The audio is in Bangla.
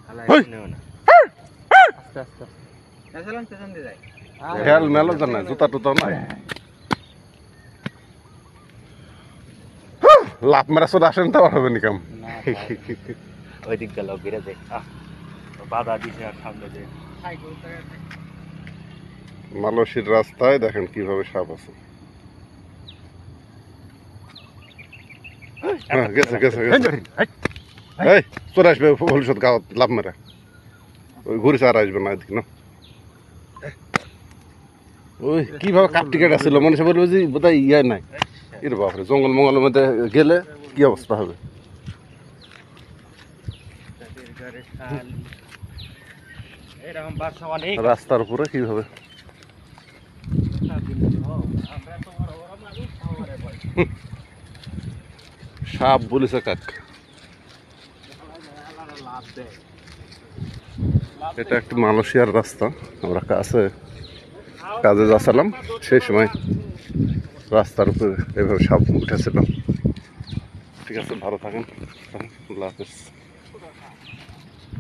আস্তে আস্তে খেয়াল মেলো তো না জুতা টুতা নাই লাভ মারা চলে আসেন তো হবে নি কাম ওই দিক গেল বেড়ে যায় বাধা দিছে আর সামনে যে মালয়েশিয়ার রাস্তায় দেখেন কিভাবে সাপ আছে গেছে গেছে গেছে এই চলে আসবে ভবিষ্যৎ গাঁত লাভ মারা ওই ঘুরে আর আসবে না এদিকে না ওই কিভাবে কাপ টিকেট আসছিল মানুষ বলবে যে বোধহয় ইয়ে নাই এর বাপরে জঙ্গল মঙ্গলের মধ্যে গেলে কি অবস্থা হবে রাস্তার উপরে কিভাবে সাপ বলেছে কাক এটা একটা মালয়েশিয়ার রাস্তা আমরা কাজে যাচ্ছিলাম সেই সময় রাস্তার উপরে এভাবে সাপ উঠেছিল ঠিক আছে ভালো থাকেন আল্লাহ হাফেজ